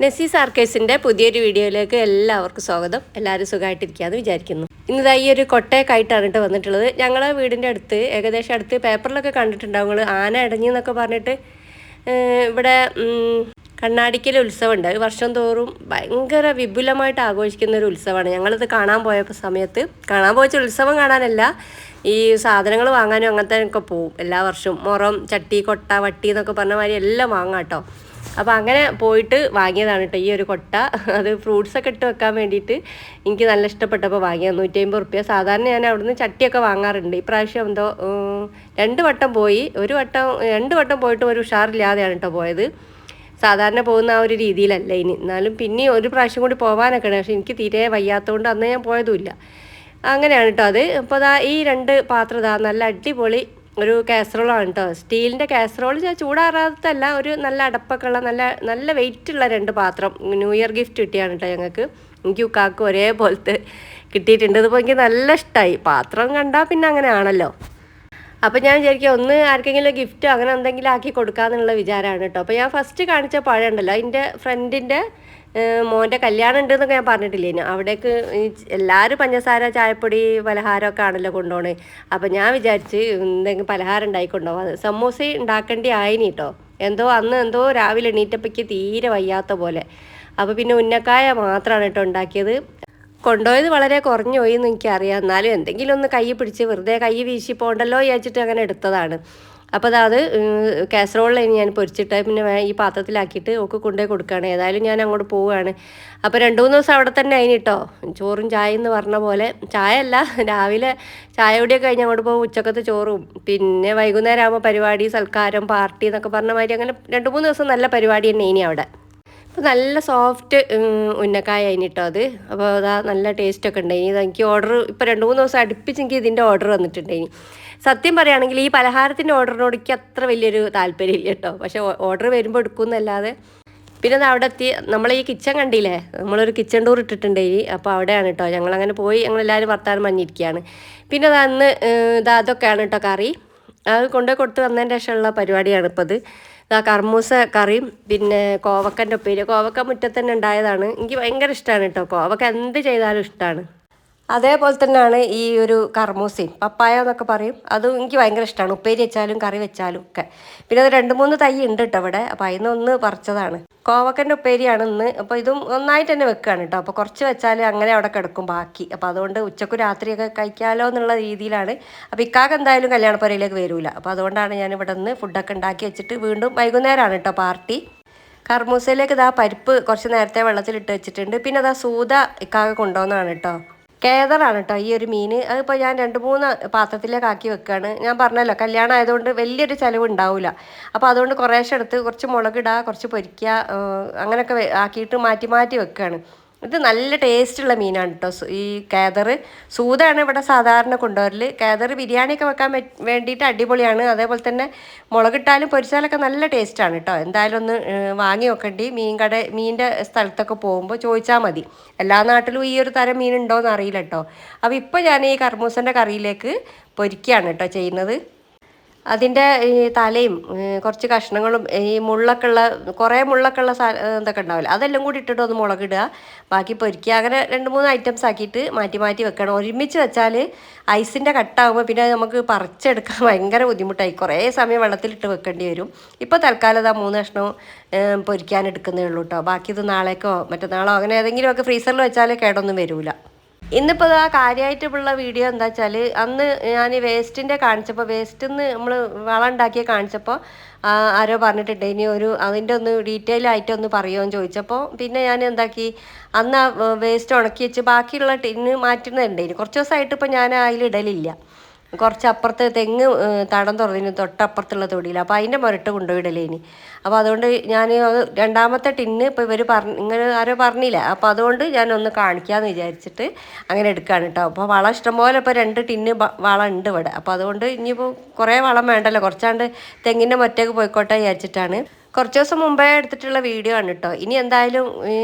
നെസീസ് ആർക്കേഴ്സിൻ്റെ പുതിയൊരു വീഡിയോയിലേക്ക് എല്ലാവർക്കും സ്വാഗതം. എല്ലാവരും സുഖമായിട്ടിരിക്കുകയെന്ന് വിചാരിക്കുന്നു. ഇന്നിതാ ഈ ഒരു കൊട്ടയൊക്കെയായിട്ടാണ് കേട്ടോ വന്നിട്ടുള്ളത്. ഞങ്ങളെ വീടിൻ്റെ അടുത്ത് ഏകദേശം അടുത്ത് പേപ്പറിലൊക്കെ കണ്ടിട്ടുണ്ടാവും നിങ്ങൾ ആന അടഞ്ഞെന്നൊക്കെ പറഞ്ഞിട്ട്. ഇവിടെ കണ്ണാടിക്കൽ ഉത്സവമുണ്ട്. വർഷം തോറും ഭയങ്കര വിപുലമായിട്ട് ആഘോഷിക്കുന്ന ഒരു ഉത്സവമാണ്. ഞങ്ങളിത് കാണാൻ പോയപ്പോൾ സമയത്ത് കാണാൻ പോയ ഉത്സവം കാണാനല്ല, ഈ സാധനങ്ങൾ വാങ്ങാനും അങ്ങനത്തെ ഒക്കെ പോവും എല്ലാ വർഷവും. മുറം, ചട്ടി, കൊട്ട, വട്ടി എന്നൊക്കെ പറഞ്ഞ മാതിരി എല്ലാം വാങ്ങാം കേട്ടോ. അപ്പോൾ അങ്ങനെ പോയിട്ട് വാങ്ങിയതാണ് കേട്ടോ ഈ ഒരു കൊട്ട. അത് ഫ്രൂട്ട്സൊക്കെ ഇട്ട് വെക്കാൻ വേണ്ടിയിട്ട് എനിക്ക് നല്ല ഇഷ്ടപ്പെട്ടപ്പോൾ വാങ്ങിയത്. 150 റുപ്യ. സാധാരണ ഞാൻ അവിടുന്ന് ചട്ടിയൊക്കെ വാങ്ങാറുണ്ട്. ഇപ്രാവശ്യം എന്തോ 2 വട്ടം പോയി. 2 വട്ടം പോയിട്ട് ഒരു ഉഷാറില്ലാതെയാണ് കേട്ടോ പോയത്. സാധാരണ പോകുന്ന ആ ഒരു രീതിയിലല്ല ഇനി. എന്നാലും പിന്നെ ഒരു പ്രാവശ്യം കൂടി പോകാനൊക്കെ ഉണ്ട്. പക്ഷേ എനിക്ക് തീരെ വയ്യാത്തതുകൊണ്ട് അന്ന് ഞാൻ പോയതുമില്ല. അങ്ങനെയാണ് കേട്ടോ അത്. അപ്പോൾ അതാ ഈ 2 പാത്രം ഇതാ നല്ല അടിപൊളി ഒരു കാസറോളാണ് കേട്ടോ. സ്റ്റീലിൻ്റെ കാസറോൾ ചൂടാറാത്തല്ല, ഒരു നല്ല അടപ്പൊക്കെ ഉള്ള നല്ല വെയിറ്റുള്ള 2 പാത്രം ന്യൂ ഇയർ ഗിഫ്റ്റ് കിട്ടിയാണ് കേട്ടോ ഞങ്ങൾക്ക്. എനിക്ക് ഉക്കാക്കും ഒരേപോലത്തെ കിട്ടിയിട്ടുണ്ട്. ഇതിപ്പോൾ എനിക്ക് നല്ല ഇഷ്ടമായി. പാത്രം കണ്ടാൽ പിന്നെ അങ്ങനെ ആണല്ലോ. അപ്പോൾ ഞാൻ വിചാരിക്കുക ഒന്ന് ആർക്കെങ്കിലും ഗിഫ്റ്റ് അങ്ങനെ എന്തെങ്കിലും ആക്കി കൊടുക്കാമെന്നുള്ള വിചാരമാണ് കേട്ടോ. അപ്പോൾ ഞാൻ ഫസ്റ്റ് കാണിച്ച പഴം ഉണ്ടല്ലോ, എൻ്റെ ഫ്രണ്ടിൻ്റെ മോൻ്റെ കല്യാണം ഉണ്ടെന്നൊക്കെ ഞാൻ പറഞ്ഞിട്ടില്ലേ. അവിടേക്ക് എല്ലാവരും പഞ്ചസാര, ചായപ്പൊടി, പലഹാരമൊക്കെ ആണല്ലോ കൊണ്ടുപോകണേ. അപ്പോൾ ഞാൻ വിചാരിച്ച് എന്തെങ്കിലും പലഹാരം ഉണ്ടായിക്കൊണ്ടുപോകാം. അത് സമൂസ ഉണ്ടാക്കേണ്ടി ആയിനി കേട്ടോ. അന്ന് രാവിലെ എണീറ്റപ്പോഴേക്ക് തീരെ വയ്യാത്ത പോലെ. അപ്പോൾ പിന്നെ ഉന്നക്കായ മാത്രമാണ് കേട്ടോ ഉണ്ടാക്കിയത്. കൊണ്ടുപോയത് വളരെ കുറഞ്ഞു പോയി എന്ന് എനിക്കറിയാം. എന്നാലും എന്തെങ്കിലും ഒന്ന് കൈ പിടിച്ച് വെറുതെ കൈ വീശി പോകണ്ടല്ലോ വിചാരിച്ചിട്ട് അങ്ങനെ എടുത്തതാണ്. അപ്പോൾ അത് കാസറോളിലാണ് ഞാൻ പൊരിച്ചിട്ട് പിന്നെ ഈ പാത്രത്തിലാക്കിയിട്ട് ഒക്കെ കൊണ്ടുപോയി കൊടുക്കുകയാണ്. ഏതായാലും ഞാൻ അങ്ങോട്ട് പോവുകയാണ്. അപ്പോൾ 2-3 ദിവസം അവിടെ തന്നെ അതിന് കേട്ടോ. ചോറും ചായ എന്ന് പറഞ്ഞ പോലെ, ചായ അല്ല, രാവിലെ ചായ കുടിയൊക്കെ കഴിഞ്ഞ് അങ്ങോട്ട് പോകും. ഉച്ചക്കത്തെ ചോറും പിന്നെ വൈകുന്നേരം ആകുമ്പോൾ പരിപാടി, സൽക്കാരം, പാർട്ടി എന്നൊക്കെ പറഞ്ഞ മാതിരി അങ്ങനെ 2-3 ദിവസം നല്ല പരിപാടി തന്നെ ഇനി അവിടെ. അപ്പോൾ നല്ല സോഫ്റ്റ് ഉന്നക്കായ അതിനിട്ടോ അത്. അപ്പോൾ അതാ നല്ല ടേസ്റ്റൊക്കെ ഉണ്ടായിനി. എനിക്ക് ഓർഡർ ഇപ്പോൾ 2-3 ദിവസം അടുപ്പിച്ച് എനിക്ക് ഇതിൻ്റെ ഓർഡർ വന്നിട്ടുണ്ടായിനി. സത്യം പറയുകയാണെങ്കിൽ ഈ പലഹാരത്തിൻ്റെ ഓർഡറിനോട് എനിക്ക് അത്ര വലിയൊരു താല്പര്യമില്ല കേട്ടോ. പക്ഷേ ഓർഡർ വരുമ്പോൾ എടുക്കുമെന്നല്ലാതെ. പിന്നെ അത് അവിടെ എത്തി നമ്മൾ ഈ കിച്ചൺ കണ്ടില്ലേ, നമ്മളൊരു കിച്ചൺ ടൂർ ഇട്ടിട്ടുണ്ടായി. അപ്പോൾ അവിടെയാണ് കേട്ടോ ഞങ്ങളങ്ങനെ പോയി. ഞങ്ങളെല്ലാവരും വർത്താനം പറഞ്ഞിരിക്കുകയാണ്. പിന്നെ അത് അന്ന് അതൊക്കെയാണ് കേട്ടോ കറി. അത് കൊണ്ടുപോയി കൊടുത്ത് വന്നതിൻ്റെ ശേഷമുള്ള പരിപാടിയാണ് ഇപ്പോൾ ഇത്. കർമൂസ കറിയും പിന്നെ കോവക്കൻ്റെ ഉപ്പേരി. കോവക്ക മുറ്റത്ത് തന്നെ ഉണ്ടായതാണ്. എനിക്ക് ഭയങ്കര ഇഷ്ടമാണ് കേട്ടോ. കോവക്ക എന്ത് ചെയ്താലും ഇഷ്ടമാണ്. അതേപോലെ തന്നെയാണ് ഈ ഒരു കർമൂസയും, പപ്പായ എന്നൊക്കെ പറയും. അതും എനിക്ക് ഭയങ്കര ഇഷ്ടമാണ്, ഉപ്പേരി വെച്ചാലും കറി വെച്ചാലും ഒക്കെ. പിന്നെ അത് 2-3 തൈ ഉണ്ട് കേട്ടോ ഇവിടെ. അപ്പോൾ അതിൽ നിന്ന് ഒന്ന് പറിച്ചതാണ്. കോവക്കൻ്റെ ഉപ്പേരിയാണ് ഇന്ന്. അപ്പോൾ ഇതും ഒന്നായിട്ട് തന്നെ വെക്കുകയാണ് കേട്ടോ. അപ്പോൾ കുറച്ച് വെച്ചാൽ അങ്ങനെ അവിടെ കിടക്കും ബാക്കി. അപ്പോൾ അതുകൊണ്ട് ഉച്ചക്കും രാത്രിയൊക്കെ കഴിക്കാമല്ലോ എന്നുള്ള രീതിയിലാണ്. അപ്പോൾ ഇക്കാക്ക് എന്തായാലും കല്യാണപ്പുരയിലേക്ക് വരില്ല. അപ്പോൾ അതുകൊണ്ടാണ് ഞാൻ ഇവിടെ നിന്ന് ഫുഡൊക്കെ ഉണ്ടാക്കി വെച്ചിട്ട് വീണ്ടും വൈകുന്നേരമാണ് കേട്ടോ പാർട്ടി. കർമൂസയിലേക്ക് ഇതാ പരിപ്പ് കുറച്ച് നേരത്തെ വെള്ളത്തിലിട്ട് വെച്ചിട്ടുണ്ട്. പിന്നെ അതാ സൂത ഇക്കാക്ക് കൊണ്ടുവന്നതാണ് കേട്ടോ. കേദറാണ് കേട്ടോ ഈ ഒരു മീൻ. അതിപ്പോൾ ഞാൻ 2-3 പാത്രത്തിലേക്ക് ആക്കി വെക്കുകയാണ്. ഞാൻ പറഞ്ഞല്ലോ കല്യാണം ആയതുകൊണ്ട് വലിയൊരു ചിലവ് ഉണ്ടാവില്ല. അപ്പോൾ അതുകൊണ്ട് കുറേശ്ശെ എടുത്ത് കുറച്ച് മുളകിടുക, കുറച്ച് പൊരിക്കുക, അങ്ങനെയൊക്കെ ആക്കിയിട്ട് മാറ്റി മാറ്റി വെക്കുകയാണ്. ഇത് നല്ല ടേസ്റ്റുള്ള മീനാണ് കേട്ടോ ഈ കേദർ. സൂതയാണ് ഇവിടെ സാധാരണ കൊണ്ടുവരൽ. കേദർ ബിരിയാണിയൊക്കെ വെക്കാൻ വേണ്ടിയിട്ട് അടിപൊളിയാണ്. അതേപോലെ തന്നെ മുളകിട്ടാലും പൊരിച്ചാലൊക്കെ നല്ല ടേസ്റ്റാണ് കേട്ടോ. എന്തായാലും ഒന്ന് വാങ്ങി വെക്കേണ്ടി. മീനിൻ്റെ സ്ഥലത്തൊക്കെ പോകുമ്പോൾ ചോദിച്ചാൽ മതി. എല്ലാ നാട്ടിലും ഈ ഒരു തരം മീൻ ഉണ്ടോയെന്ന് അറിയില്ല കേട്ടോ. അപ്പോൾ ഇപ്പോൾ ഞാൻ ഈ കർമൂസൻ്റെ കറിയിലേക്ക് പൊരിക്കുകയാണ് കേട്ടോ ചെയ്യുന്നത്. അതിൻ്റെ ഈ തലയും കുറച്ച് കഷ്ണങ്ങളും ഈ കുറേ മുള്ളൊക്കെ ഉള്ള ഇതൊക്കെ ഉണ്ടാവില്ല, അതെല്ലാം കൂടി ഇട്ടിട്ട് ഒന്ന് മുളകിടുക, ബാക്കി പൊരിക്കുക. അങ്ങനെ 2-3 ഐറ്റംസ് ആക്കിയിട്ട് മാറ്റി മാറ്റി വെക്കണം. ഒരുമിച്ച് വെച്ചാൽ ഐസിൻ്റെ കട്ടാകുമ്പോൾ പിന്നെ നമുക്ക് പറിച്ചെടുക്കാൻ ഭയങ്കര ബുദ്ധിമുട്ടായി. കുറേ സമയം വെള്ളത്തിലിട്ട് വെക്കേണ്ടി വരും. ഇപ്പോൾ തൽക്കാലം 3 കഷ്ണം പൊരിക്കാൻ എടുക്കുന്നേ ഉള്ളൂ കേട്ടോ. ബാക്കി ഇത് നാളേക്കോ മറ്റന്നാളോ അങ്ങനെ ഏതെങ്കിലുമൊക്കെ ഫ്രീസറിൽ വെച്ചാൽ കേടൊന്നും വരില്ല. ഇന്നിപ്പോൾ ആ കാര്യമായിട്ടുള്ള വീഡിയോ എന്താ വെച്ചാൽ, അന്ന് ഞാൻ വേസ്റ്റിൻ്റെ കാണിച്ചപ്പോൾ, വേസ്റ്റിൽ നിന്ന് നമ്മൾ വളം ഉണ്ടാക്കിയ കാണിച്ചപ്പോൾ ആരോ പറഞ്ഞിട്ടുണ്ട് ഇനി അതിൻ്റെ ഒന്ന് ഡീറ്റെയിൽ ആയിട്ടൊന്ന് പറയുമോയെന്ന് ചോദിച്ചപ്പോൾ പിന്നെ ഞാൻ എന്താക്കി, അന്ന് ആ വേസ്റ്റ് ഉണക്കി വെച്ച് ബാക്കിയുള്ള ടിന്ന് മാറ്റുന്നുണ്ട്. ഇനി കുറച്ച് ദിവസമായിട്ട് ഇപ്പോൾ ഞാൻ അതിലിടലില്ല. കുറച്ച് അപ്പുറത്ത് തെങ്ങ് തടം തുറന്നിന് തൊട്ടപ്പുറത്തുള്ള തൊടിയിൽ. അപ്പോൾ അതിൻ്റെ മുരട്ട് കൊണ്ടുപോയിടലേ ഇനി. അപ്പോൾ അതുകൊണ്ട് ഞാൻ 2ാമത്തെ ടിന്ന് ഇപ്പോൾ ഇങ്ങനെ ആരോ പറഞ്ഞില്ല. അപ്പോൾ അതുകൊണ്ട് ഞാനൊന്ന് കാണിക്കാമെന്ന് വിചാരിച്ചിട്ട് അങ്ങനെ എടുക്കുകയാണ് കേട്ടോ. അപ്പോൾ വളം ഇഷ്ടംപോലെ ഇപ്പോൾ 2 ടിന്ന് വളം ഉണ്ട് ഇവിടെ. അപ്പോൾ അതുകൊണ്ട് ഇനിയിപ്പോൾ കുറേ വളം വേണ്ടല്ലോ, കുറച്ചാണ്ട് തെങ്ങിൻ്റെ മൊറ്റേക്ക് പോയിക്കോട്ടെ വിചാരിച്ചിട്ടാണ്. കുറച്ച് ദിവസം മുമ്പേ എടുത്തിട്ടുള്ള വീഡിയോ ആണ് കേട്ടോ. ഇനി എന്തായാലും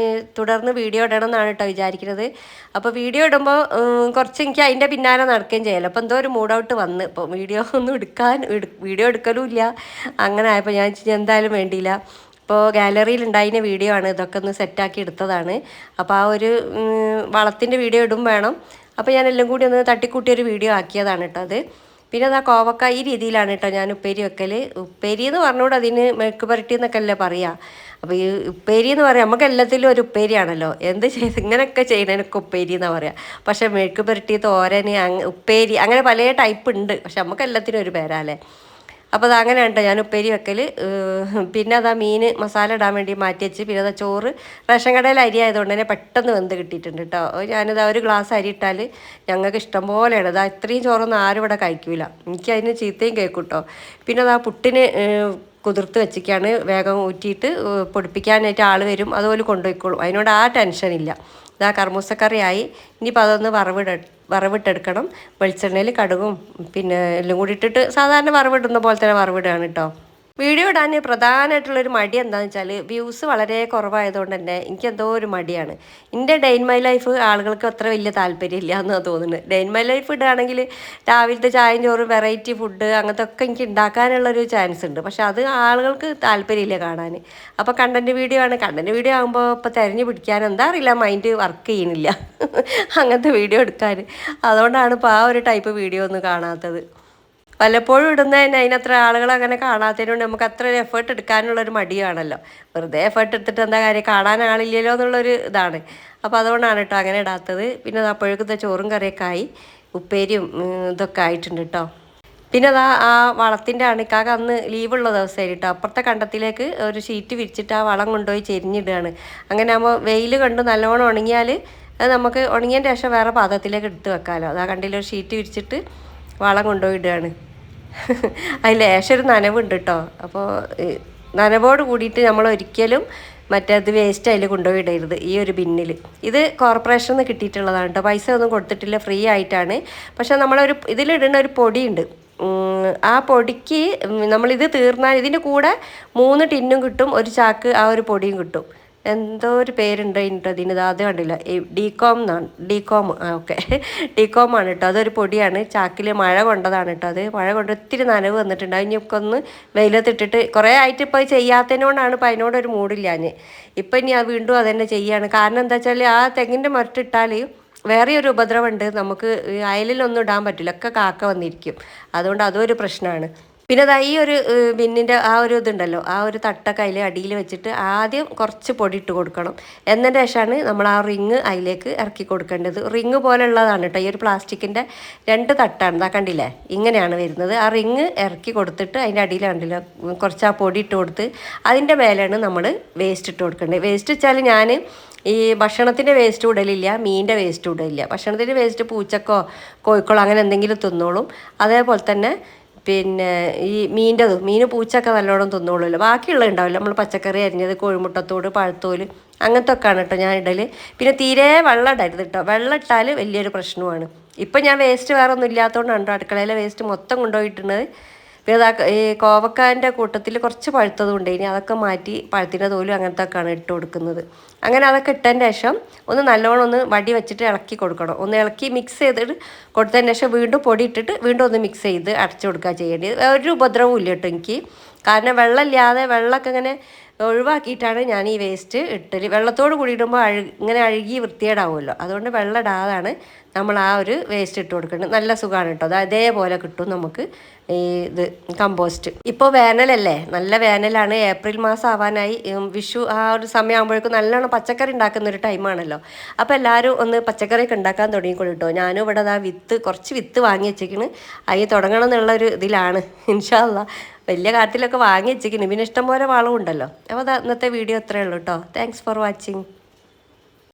തുടർന്ന് വീഡിയോ ഇടണം എന്നാണ് കേട്ടോ വിചാരിക്കുന്നത്. അപ്പോൾ വീഡിയോ ഇടുമ്പോൾ കുറച്ച് എനിക്ക് അതിൻ്റെ പിന്നാലെ നടക്കുകയും ചെയ്യല്ലോ. അപ്പോൾ എന്തോ ഒരു മൂഡ് ഔട്ട് വന്ന് ഇപ്പോൾ വീഡിയോ ഒന്നും വീഡിയോ എടുക്കലും ഇല്ല. അങ്ങനെ ആയപ്പോൾ ഞാൻ എന്തായാലും വേണ്ടിയില്ല ഇപ്പോൾ ഗാലറിയിൽ ഉണ്ടായിരുന്ന വീഡിയോ ആണ്, ഇതൊക്കെ ഒന്ന് സെറ്റാക്കി എടുത്തതാണ്. അപ്പോൾ ആ ഒരു വളത്തിൻ്റെ വീഡിയോ ഇടും വേണം. അപ്പോൾ ഞാൻ എല്ലാം കൂടി ഒന്ന് തട്ടിക്കൂട്ടിയൊരു വീഡിയോ ആക്കിയതാണ് കേട്ടോ അത്. പിന്നെ അതാ കോവക്ക ഈ രീതിയിലാണ് കേട്ടോ ഞാൻ ഉപ്പേരി വെക്കൽ. ഉപ്പേരി എന്ന് പറഞ്ഞുകൂടെ അതിന് മെഴുക്ക് പുരട്ടി എന്നൊക്കെ അല്ലേ പറയുക. അപ്പോൾ ഈ ഉപ്പേരി എന്ന് പറയാം, നമുക്ക് എല്ലാത്തിലും ഒരു ഉപ്പേരിയാണല്ലോ, എന്ത് ചെയ്ത് ഇങ്ങനെയൊക്കെ ചെയ്യുന്നതിനൊക്കെ ഉപ്പേരി എന്നാണ് പറയുക. പക്ഷേ മെഴുക്ക് പുരട്ടി, തോരന്, ഉപ്പേരി അങ്ങനെ പല ടൈപ്പ് ഉണ്ട്. പക്ഷെ നമുക്ക് എല്ലാത്തിനും ഒരു പേരല്ലേ. അപ്പോൾ അത് അങ്ങനെയാണ് കേട്ടോ ഞാൻ ഉപ്പേരി വെക്കൽ. പിന്നെ അതാ മീൻ മസാല ഇടാൻ വേണ്ടി മാറ്റി വെച്ച്, പിന്നെ അതാ ചോറ് റേഷൻ കടയിൽ അരി ആയതുകൊണ്ട് തന്നെ പെട്ടെന്ന് വെന്ത് കിട്ടിയിട്ടുണ്ട് കേട്ടോ. ഞാനിതാ ഒരു ഗ്ലാസ് അരി ഇട്ടാൽ ഞങ്ങൾക്ക് ഇഷ്ടം പോലെയാണ്. അതാ ഇത്രയും ചോറൊന്നും ആരും ഇവിടെ കഴിക്കൂല, എനിക്ക് അതിന് ചീത്തയും കേൾക്കും കേട്ടോ. പിന്നെ അതാ പുട്ടിന് കുതിർത്ത് വെച്ചിക്കാണ്, വേഗം ഊറ്റിയിട്ട് പൊടിപ്പിക്കാനായിട്ട് ആൾ വരും, അതുപോലെ കൊണ്ടുപോയിക്കോളും, അതിനോട് ആ ടെൻഷനില്ല. ഇതാ കർമൂസക്കറിയായി. ഇനിയിപ്പോൾ അതൊന്ന് വറവിട്ടെടുക്കണം. വെളിച്ചെണ്ണയിൽ കടുകും പിന്നെ എല്ലാം കൂടി ഇട്ടിട്ട് സാധാരണ വറവിടുന്ന പോലെ തന്നെ വറവിടുകയാണ് കേട്ടോ. വീഡിയോ ഇടാൻ പ്രധാനമായിട്ടുള്ളൊരു മടി എന്താണെന്ന് വെച്ചാൽ വ്യൂസ് വളരെ കുറവായതുകൊണ്ട് തന്നെ എനിക്കെന്തോ ഒരു മടിയാണ്. എൻ്റെ ഡേ ഇൻ മൈ ലൈഫ് ആളുകൾക്ക് അത്ര വലിയ താല്പര്യമില്ല എന്നാണ് തോന്നുന്നത്. ഡേ ഇൻ മൈ ലൈഫ് ഇടുകയാണെങ്കിൽ രാവിലത്തെ ചായയും ചോറും വെറൈറ്റി ഫുഡ് അങ്ങനത്തെ ഒക്കെ എനിക്ക് ഉണ്ടാക്കാനുള്ളൊരു ചാൻസ് ഉണ്ട്. പക്ഷെ അത് ആളുകൾക്ക് താല്പര്യമില്ല കാണാൻ. അപ്പോൾ കണ്ടൻറ്റ് വീഡിയോ ആണ്. കണ്ടൻറ്റ് വീഡിയോ ആകുമ്പോൾ ഇപ്പോൾ തിരഞ്ഞു പിടിക്കാൻ എന്താ അറിയില്ല, മൈൻഡ് വർക്ക് ചെയ്യുന്നില്ല അങ്ങനത്തെ വീഡിയോ എടുക്കാൻ. അതുകൊണ്ടാണ് ഇപ്പോൾ ആ ഒരു ടൈപ്പ് വീഡിയോ ഒന്നും കാണാത്തത്. വല്ലപ്പോഴും ഇടുന്നതിന് അതിനത്ര ആളുകൾ അങ്ങനെ കാണാത്തതിനോണ്ട് നമുക്ക് അത്ര ഒരു എഫേർട്ട് എടുക്കാനുള്ളൊരു മടിയാണല്ലോ. വെറുതെ എഫേർട്ട് എടുത്തിട്ട് എന്താ കാര്യം, കാണാൻ ആളില്ലല്ലോ എന്നുള്ളൊരു ഇതാണ്. അപ്പോൾ അതുകൊണ്ടാണ് കേട്ടോ അങ്ങനെ ഇടാത്തത്. പിന്നെ അത് അപ്പോഴേക്കത്തെ ചോറും കറിയൊക്കെ ആയി, ഉപ്പേരിയും ഇതൊക്കെ ആയിട്ടുണ്ട് കേട്ടോ. പിന്നെ അതാ ആ വളത്തിൻ്റെ അണിക്കാക അന്ന് ലീവുള്ള ദിവസമായിട്ട് കേട്ടോ, അപ്പുറത്തെ കണ്ടത്തിലേക്ക് ഒരു ഷീറ്റ് വിരിച്ചിട്ട് ആ വളം കൊണ്ടുപോയി ചെരിഞ്ഞിടുകയാണ്. അങ്ങനെ ആകുമ്പോൾ വെയിൽ കണ്ട് നല്ലോണം ഉണങ്ങിയാൽ അത് നമുക്ക് ഉണങ്ങിയതിൻ്റെ ശേഷം വേറെ പാത്രത്തിലേക്ക് എടുത്ത് വെക്കാമല്ലോ. അതാ കണ്ടില്ല, ഒരു ഷീറ്റ് വിരിച്ചിട്ട് വളം കൊണ്ടുപോയി ഇടുകയാണ്. അതിൽ ലേശം ഒരു നനവുണ്ട് കേട്ടോ. അപ്പോൾ നനവോട് കൂടിയിട്ട് നമ്മൾ ഒരിക്കലും മറ്റേത് വേസ്റ്റ് അതിൽ കൊണ്ടുപോയി ഇടരുത്, ഈ ഒരു ബിന്നിൽ. ഇത് കോർപ്പറേഷനിൽ നിന്ന് കിട്ടിയിട്ടുള്ളതാണ് കേട്ടോ, പൈസ ഒന്നും കൊടുത്തിട്ടില്ല, ഫ്രീ ആയിട്ടാണ്. പക്ഷെ നമ്മളൊരു ഇതിലിടുന്ന ഒരു പൊടിയുണ്ട്, ആ പൊടിക്ക് നമ്മളിത് തീർന്നാൽ ഇതിൻ്റെ കൂടെ 3 ടിന്നും കിട്ടും, ഒരു ചാക്ക് ആ ഒരു പൊടിയും കിട്ടും. എന്തോ ഒരു പേരുണ്ട് അതിൻ്റെ അതിന്, അത് കണ്ടില്ല, ഡീകോം എന്നാണ്, ഡീകോം, ഓക്കെ ഡീകോം ആണ് കേട്ടോ. അതൊരു പൊടിയാണ്, ചാക്കിൽ മഴ കൊണ്ടതാണ് കേട്ടോ. അത് മഴ കൊണ്ട് ഒത്തിരി നനവ് വന്നിട്ടുണ്ട്. അതിനൊക്കെ ഒന്ന് വെയിലത്തിട്ടിട്ട് കുറേ ആയിട്ട് ഇപ്പോൾ ചെയ്യാത്തതിനോടാണ് ഇപ്പോൾ അതിനോടൊരു മൂടില്ലാഞ്ഞ്. ഇപ്പം ഇനി വീണ്ടും അതുതന്നെ ചെയ്യുകയാണ്. കാരണം എന്താ വെച്ചാൽ ആ തെങ്ങിൻ്റെ മരട്ടിട്ടാൽ വേറെ ഒരു ഉപദ്രവമുണ്ട്, നമുക്ക് അയലിലൊന്നും ഇടാൻ പറ്റില്ല, ഒക്കെ കാക്ക വന്നിരിക്കും. അതുകൊണ്ട് അതൊരു പ്രശ്നമാണ്. പിന്നെ അതാ ഈ ഒരു ബിന്നിൻ്റെ ആ ഒരു ഇതുണ്ടല്ലോ, ആ ഒരു തട്ടൊക്കെ അതിൽ അടിയിൽ വെച്ചിട്ട് ആദ്യം കുറച്ച് പൊടി ഇട്ട് കൊടുക്കണം. എന്നതിൻ്റെ ശേഷമാണ് നമ്മൾ ആ റിങ് അതിലേക്ക് ഇറക്കി കൊടുക്കേണ്ടത്. റിങ് പോലെ ഉള്ളതാണ് കേട്ടോ, ഈ ഒരു പ്ലാസ്റ്റിക്കിൻ്റെ 2 തട്ടാണ്, ഇതാ കണ്ടില്ലേ, ഇങ്ങനെയാണ് വരുന്നത്. ആ റിങ് ഇറക്കി കൊടുത്തിട്ട് അതിൻ്റെ അടിയിൽ കണ്ടില്ല കുറച്ച് ആ പൊടി ഇട്ട് കൊടുത്ത് അതിൻ്റെ മേലെയാണ് നമ്മൾ വേസ്റ്റ് ഇട്ട് കൊടുക്കേണ്ടത്. വേസ്റ്റ് വെച്ചാൽ ഞാൻ ഈ ഭക്ഷണത്തിൻ്റെ വേസ്റ്റ് ഇടലില്ല, മീനിൻ്റെ വേസ്റ്റ് ഇടലില്ല. ഭക്ഷണത്തിൻ്റെ വേസ്റ്റ് പൂച്ചക്കോ കോഴിക്കോളോ അങ്ങനെ എന്തെങ്കിലും തിന്നോളും. അതേപോലെ തന്നെ പിന്നെ ഈ മീൻ പൂച്ചൊക്കെ നല്ലോണം തിന്നോളുമല്ലോ, ബാക്കിയുള്ളത് ഉണ്ടാവില്ല. നമ്മൾ പച്ചക്കറി അരിഞ്ഞത്, കോഴിമുട്ടത്തോട്, പഴത്തോല് അങ്ങനത്തെ ഒക്കെയാണ് കേട്ടോ ഞാൻ ഇടൽ. പിന്നെ തീരെ വെള്ളം ഇടരുത് കേട്ടോ, വെള്ളം ഇട്ടാൽ വലിയൊരു പ്രശ്നമാണ്. ഇപ്പം ഞാൻ വേസ്റ്റ് വേറെ ഒന്നും ഇല്ലാത്തതുകൊണ്ടാണ് കേട്ടോ അടുക്കളയിലെ വേസ്റ്റ് മൊത്തം കൊണ്ടുപോയിട്ടുള്ളത്. പിന്നെ ഈ കോവക്കാൻ്റെ കൂട്ടത്തിൽ കുറച്ച് പഴുത്തതും ഉണ്ട്, ഇനി അതൊക്കെ മാറ്റി പഴത്തിൻ്റെ തോലും അങ്ങനത്തെ ഒക്കെയാണ് ഇട്ട് കൊടുക്കുന്നത്. അങ്ങനെ അതൊക്കെ ഇട്ടതിൻ്റെ ശേഷം ഒന്ന് നല്ലോണം ഒന്ന് വടി വെച്ചിട്ട് ഇളക്കി കൊടുക്കണം. ഒന്ന് ഇളക്കി മിക്സ് ചെയ്തിട്ട് കൊടുത്തതിന് ശേഷം വീണ്ടും പൊടി ഇട്ടിട്ട് വീണ്ടും ഒന്ന് മിക്സ് ചെയ്ത് അടച്ചു കൊടുക്കുക ചെയ്യേണ്ടത്. ഒരു ഉപദ്രവവും ഇല്ല കേട്ടോ എനിക്ക്. കാരണം വെള്ളമില്ലാതെ വെള്ളമൊക്കെ ഇങ്ങനെ ഒഴിവാക്കിയിട്ടാണ് ഞാൻ ഈ വേസ്റ്റ് ഇട്ടൽ. വെള്ളത്തോട് കൂടി ഇടുമ്പോൾ ഇങ്ങനെ അഴുകി വൃത്തികേടാവുമല്ലോ, അതുകൊണ്ട് വെള്ളം ഇടാതാണ് നമ്മൾ ആ ഒരു വേസ്റ്റ് ഇട്ട് കൊടുക്കേണ്ടത്. നല്ല സുഖമാണ് കേട്ടോ, അത് അതേപോലെ കിട്ടും നമുക്ക് ഈ ഇത് കമ്പോസ്റ്റ്. ഇപ്പോൾ വേനലല്ലേ, നല്ല വേനലാണ്, ഏപ്രിൽ മാസം ആവാനായി. വിഷു ആ ഒരു സമയമാകുമ്പോഴേക്കും നല്ലോണം പച്ചക്കറി ഉണ്ടാക്കുന്ന ഒരു ടൈമാണല്ലോ. അപ്പോൾ എല്ലാവരും ഒന്ന് പച്ചക്കറിയൊക്കെ ഉണ്ടാക്കാൻ തുടങ്ങിക്കോളൂ കേട്ടോ. ഞാനും ഇവിടെ കുറച്ച് വിത്ത് വാങ്ങി വെച്ചേക്കണ്, അതിൽ തുടങ്ങണം എന്നുള്ളൊരു ഇതിലാണ്. ഇൻഷാ അല്ലാഹ് വലിയ കാട്ടിലൊക്കെ വാങ്ങി വെച്ചിരിക്കുന്നു. പിന്നെ ഇഷ്ടംപോലെ വളവും ഉണ്ടല്ലോ. അപ്പോൾ ഇന്നത്തെ വീഡിയോ അത്രയേ ഉള്ളൂ കേട്ടോ. Thanks for watching.